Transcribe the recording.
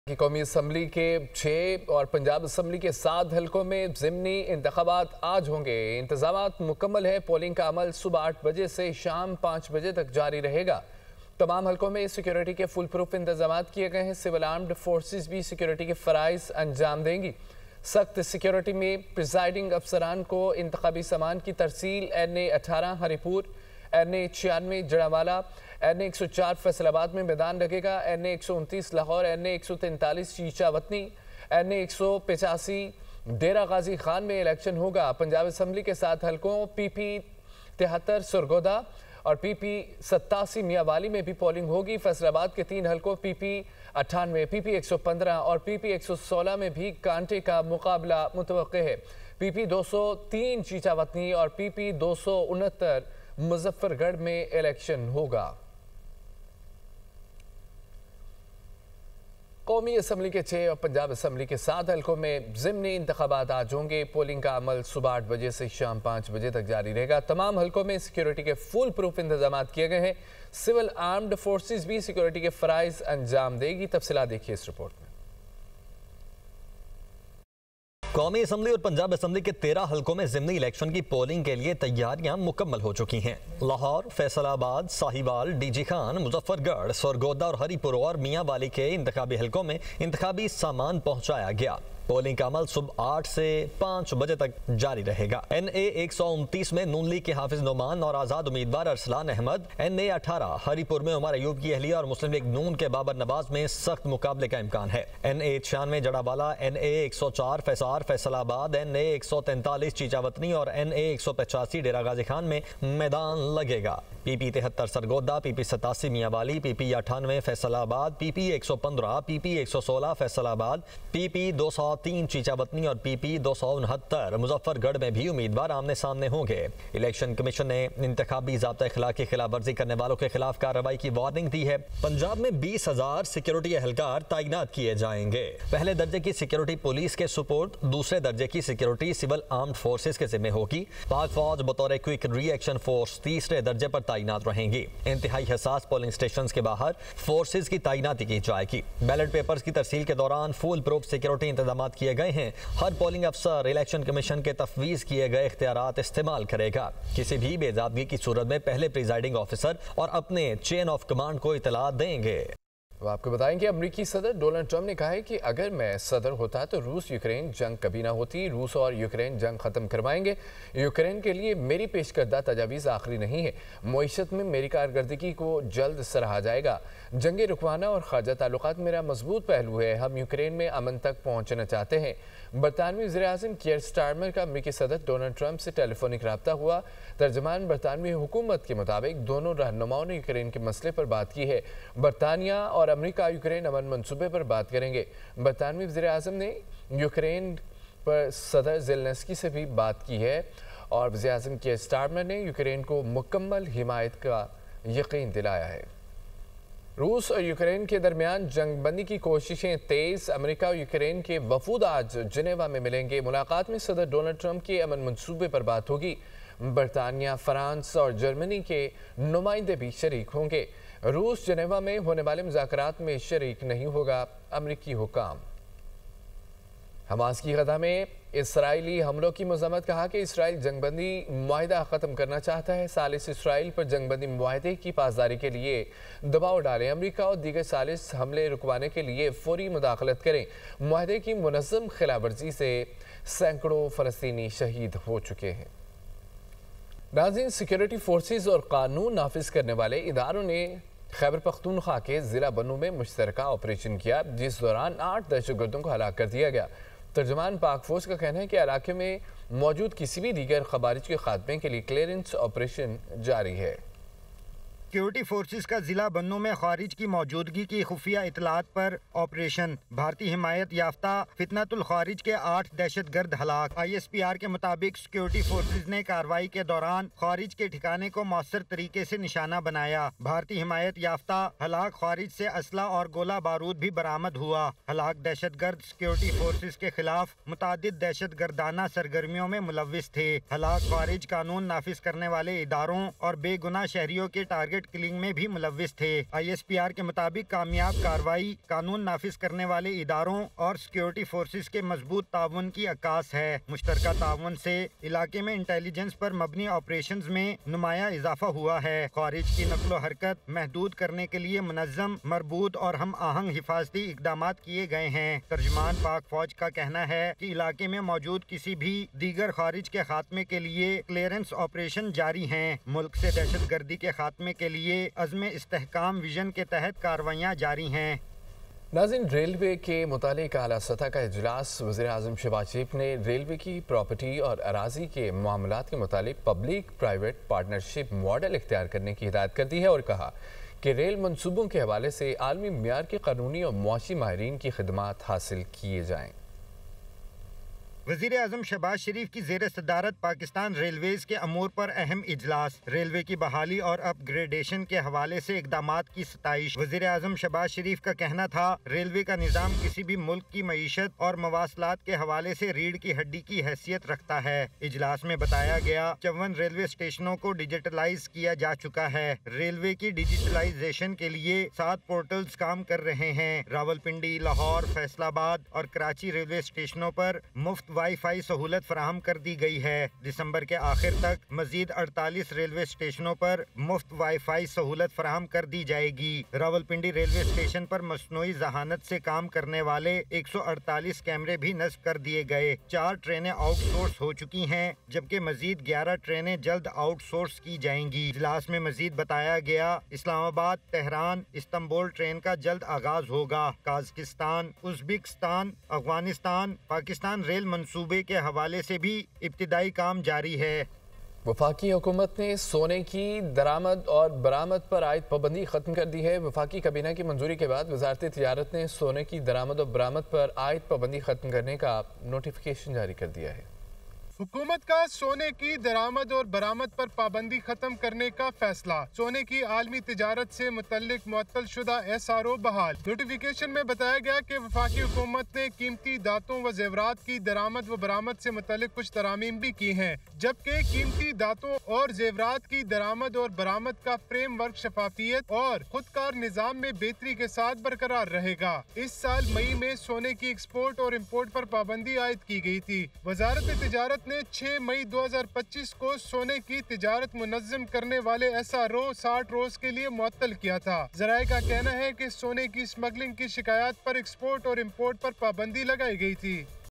कि कौमी असम्बली के 6 और पंजाब असम्बली के 7 हलकों में ज़िमनी इंतखाबात आज होंगे। इंतजामात मुकम्मल है। पोलिंग का अमल सुबह 8 बजे से शाम 5 बजे तक जारी रहेगा। तमाम हलकों में सिक्योरिटी के फुल प्रूफ इंतजाम किए गए हैं। सिविल आर्म्ड फोर्सेस भी सिक्योरिटी के फ़राइज़ अंजाम देंगी। सख्त सिक्योरिटी में प्रिजाइडिंग अफसरान को इंतखाबी सामान की तरसील NA 18 Haripur, NA 96 Jaranwala, NA 104 Faisalabad में मैदान लगेगा। NA 129 लाहौर, NA 143 शीशा वतनी, NA 185 डेरा गाजी खान में इलेक्शन होगा। पंजाब असम्बली के 7 हलकों PP 73 सरगोदा और PP 87 मियावाली में भी पोलिंग होगी। फैसलाबाद के 3 हलकों PP 98, PP 115 और PP 116 में भी कांटे का मुकाबला मुतवक्के है। PP 203 चीचा वतनी और PP 269 मुजफ्फरगढ़ में इलेक्शन होगा। कौमी असम्बली के 6 और पंजाब असम्बली के 7 हलकों में ज़िमनी इंतखाबात आज होंगे। पोलिंग का अमल सुबह 8 बजे से शाम 5 बजे तक जारी रहेगा। तमाम हलकों में सिक्योरिटी के फुल प्रूफ इंतजाम किए गए हैं। सिविल आर्म्ड फोर्सेस भी सिक्योरिटी के फ़राइज़ अंजाम देगी। तफसीलात देखिए इस रिपोर्ट में। कौमी असम्बली और पंजाब असम्बली के 13 हलकों में ज़िमनी इलेक्शन की पोलिंग के लिए तैयारियां मुकम्मल हो चुकी हैं। लाहौर, फैसलाबाद, साहिवाल, डीजी खान, मुजफ्फरगढ़, सरगोदा और हरीपुर और मियाँवाली के इंतखाबी हलकों में इंतखाबी सामान पहुँचाया गया। पोलिंग का अमल सुबह 8 से 5 बजे तक जारी रहेगा। NA 129 में नून लीग के हाफिज नोमान और आज़ाद उम्मीदवार अरसलान अहमद, NA 18 हरीपुर में उमर अयूब की अहलिया और मुस्लिम लीग नून के बाबर नवाज में सख्त मुकाबले का इम्कान है। NA 96 Jaranwala, NA 104 Faisalabad, NA 143 Chichawatni और NA 185 डेरा गाजी खान में मैदान लगेगा। PP 73 Sargodha, PP 87 Mianwali, PP 98 Faisalabad, PP 115, PP 116 Faisalabad, PP 203 Chichawatni और PP 269 मुजफ्फरगढ़ में भी उम्मीदवार आमने सामने होंगे। इलेक्शन कमीशन ने इंतखाबी ज़ाब्ता इखलाक की खिलाफ वर्जी करने वालों के खिलाफ कार्रवाई की वार्निंग दी है। पंजाब में 20,000 सिक्योरिटी एहलकार तैनात किए जाएंगे। पहले दर्जे की सिक्योरिटी पुलिस के सुपुर्द, दूसरे दर्जे की सिक्योरिटी सिविल आर्म्ड फोर्सेस के जिम्मे होगी। पाक फौज बतौर क्विक रिएक्शन फोर्स तीसरे दर्जे पर तैनात रहेंगी। इंतहाई हसास पोलिंग स्टेशन के बाहर फोर्सेज की तैनाती की जाएगी। बैलेट पेपर्स की तरसील के दौरान फुल प्रूफ सिक्योरिटी इंतजाम किए गए हैं। हर पोलिंग अफसर इलेक्शन कमीशन के तफवीज किए गए इख्तियारात इस्तेमाल करेगा। किसी भी बेजाबगी की सूरत में पहले प्रिजाइडिंग ऑफिसर और अपने चेन ऑफ कमांड को इतला देंगे। तो आपको बताएं कि अमेरिकी सदर डोनाल्ड ट्रंप ने कहा है कि अगर मैं सदर होता तो रूस यूक्रेन जंग कभी ना होती। रूस और यूक्रेन जंग ख़त्म करवाएंगे। यूक्रेन के लिए मेरी पेश करदा तजावीज़ आखिरी नहीं है। मईशत में मेरी कारकर्दगी को जल्द सराहा जाएगा। जंग रुकवाना और खारजा ताल्लुकात मेरा मजबूत पहलू है। हम यूक्रेन में अमन तक पहुँचना चाहते हैं। बरतानवी वज़ीर-ए-आज़म कियर स्टारमर का अमेरिकी सदर डोनाल्ड ट्रंप से टेलीफोनिक रब्ता हुआ। तर्जमान बरतानवी हुकूमत के मुताबिक दोनों रहनुमाओं ने यूक्रेन के मसले पर बात की है। बरतानिया और अमेरिका यूक्रेन अमन मंसूबे पर बात करेंगे। बरतानवी वज़ीर-ए-आज़म ने यूक्रेन पर सदर ज़ेलेंस्की से भी बात की है और वज़ीर-ए-आज़म कियर स्टारमर ने यूक्रेन को मुकम्मल हिमायत का यकीन दिलाया है। रूस और यूक्रेन के दरमियान जंगबंदी की कोशिशें तेज। अमेरिका और यूक्रेन के वफूद आज जिनेवा में मिलेंगे। मुलाकात में सदर डोनाल्ड ट्रंप के अमन मंसूबे पर बात होगी। बरतानिया, फ्रांस और जर्मनी के नुमाइंदे भी शरीक होंगे। रूस जिनेवा में होने वाले मुज़ाकरात में शरीक नहीं होगा। अमेरिकी हुकाम हमास की गजा में इसराइली हमलों की मज़म्मत। कहा कि इसराइल जंगबंदी मुआहिदा ख़त्म करना चाहता है। सालिस इसराइल पर जंगबंदी मुआहिदे की पासदारी के लिए दबाव डालें। अमेरिका और दीगर सालिस हमले रुकवाने के लिए फौरी मुदाखलत करें। मुआहिदे की मुनज़्ज़म खिलाफवर्जी से सैकड़ों फ़लस्तीनी शहीद हो चुके हैं। नाज़रीन, सिक्योरिटी फोर्सेस और कानून नाफिज करने वाले इदारों ने खैबर पख्तूनख्वा के ज़िला बन्नू में मुश्तरका ऑपरेशन किया, जिस दौरान 8 दहशतगर्दों को हलाक कर दिया गया। तर्जमान पाक फौज का कहना है कि इलाके में मौजूद किसी भी दीगर खवारिज के खात्मे के लिए क्लियरेंस ऑपरेशन जारी है। सिक्योरिटी फोर्सेस का जिला बन्नू में खारिज की मौजूदगी की खुफिया इतलात पर ऑपरेशन। भारतीय हिमायत याफ्ता फितनतुल खारिज के 8 दहशतगर्द हलाक। ISPR के मुताबिक सिक्योरिटी फोर्सेस ने कार्रवाई के दौरान खारिज के ठिकाने को मौसर तरीके से निशाना बनाया। भारतीय हिमायत याफ्ता हलाक खारिज से असला और गोला बारूद भी बरामद हुआ। हलाक दहशतगर्द सिक्योरिटी फोर्सेस के खिलाफ मुतादिद दहशतगर्दाना सरगर्मियों में मुलव्विस थे। हलाक खारिज कानून नाफिज करने वाले इदारों और बेगुनाह शहरियों के टारगेट काउंटरफेट किलिंग में भी मुलव्विस थे। ISPR के मुताबिक कामयाब कार्रवाई कानून नाफिज करने वाले इदारों और सिक्योरिटी फोर्सेस के मजबूत ताउन की अक्कास है। मुश्तरका ताउन से इलाके में इंटेलिजेंस पर मबनी ऑपरेशंस में नुमाया इजाफा हुआ है। खारिज की नक्लो हरकत महदूद करने के लिए मुनज़्ज़म, मरबूत और हम आहंग हिफाजती इकदाम किए गए हैं। तर्जुमान पाक फौज का कहना है कि इलाके में मौजूद किसी भी दीगर खारिज के खात्मे के लिए क्लियरेंस ऑपरेशन जारी हैं। मुल्क से दहशत गर्दी के खात्मे के लिए अज़्म इस्तेहकाम विजन के तहत कार्रवाइयाँ जारी हैं। नाज़रीन, रेलवे के मुतालिक आला सतह का इजलास वज़ीर-ए-आज़म शहबाज शरीफ ने रेलवे की प्रॉपर्टी और अराजी के मामलात के मुतालिक पब्लिक प्राइवेट पार्टनरशिप मॉडल इख्तियार करने की हिदायत कर दी है और कहा कि रेल मनसूबों के हवाले से आलमी मियार के कानूनी और मुआशी माहिरीन की खिदमात हासिल किए जाएँ। वज़ीर आज़म शहबाज शरीफ की ज़ेर सदारत पाकिस्तान रेलवेज़ के अमूर पर अहम इजलास। रेलवे की बहाली और अपग्रेडेशन के हवाले से इकदामात की सताइश। वज़ीर आज़म शहबाज शरीफ का कहना था, रेलवे का निज़ाम किसी भी मुल्क की मईशत और मवासलात के हवाले से रीढ़ की हड्डी की हैसियत रखता है। इजलास में बताया गया 54 रेलवे स्टेशनों को डिजिटलाइज किया जा चुका है। रेलवे की डिजिटलाइजेशन के लिए 7 पोर्टल्स काम कर रहे हैं। रावलपिंडी, लाहौर, फैसलाबाद और कराची रेलवे स्टेशनों पर मुफ्त वाईफाई सहूलत फराहम कर दी गई है। दिसंबर के आखिर तक मजीद 48 रेलवे स्टेशनों पर मुफ्त वाईफाई सहूलत फराहम कर दी जाएगी। रावलपिंडी रेलवे स्टेशन पर मसनूई जहानत से काम करने वाले 148 कैमरे भी नस्ब कर दिए गए। 4 ट्रेनें आउटसोर्स हो चुकी हैं, जबकि मजीद 11 ट्रेनें जल्द आउटसोर्स की जाएंगी। इजलास में मजीद बताया गया, इस्लामाबाद, तेहरान, इस्तांबुल ट्रेन का जल्द आगाज होगा। काज़किस्तान, उज़्बेकिस्तान, अफगानिस्तान, पाकिस्तान रेल मंसूबे के हवाले से भी इब्तिदाई काम जारी है। वफाकी हुकूमत ने सोने की दरामद और बरामद पर आयद पाबंदी खत्म कर दी है। वफाकी काबीना की मंजूरी के बाद वजारत तिजारत ने सोने की दरामद और बरामद पर आयद पाबंदी खत्म करने का नोटिफिकेशन जारी कर दिया है। हुकूमत का सोने की दरामद और बरामद पर पाबंदी खत्म करने का फैसला। सोने की आलमी तिजारत से मुतल्लिक मुअत्तल शुदा SRO बहाल। नोटिफिकेशन में बताया गया कि वफाकी हुकूमत ने कीमती दातों व जेवरात की दरामद व बरामद से मुतल्लिक कुछ तरामीम भी की हैं, जबकि कीमती दातों और जेवरात की दरामद और बरामद का फ्रेमवर्क शफाफियत और खुदकार निज़ाम में बेहतरी के साथ बरकरार रहेगा। इस साल मई में सोने की एक्सपोर्ट और इम्पोर्ट पर पाबंदी आयद की गई थी। वजारत तिजारत ने 6 मई 2025 को सोने की तिजारत मुनज़्ज़म करने वाले SRO 60 रोज के लिए मुअत्तल किया था। ज़राए का कहना है कि सोने की स्मगलिंग की शिकायत पर एक्सपोर्ट और इम्पोर्ट पर पाबंदी लगाई गई थी।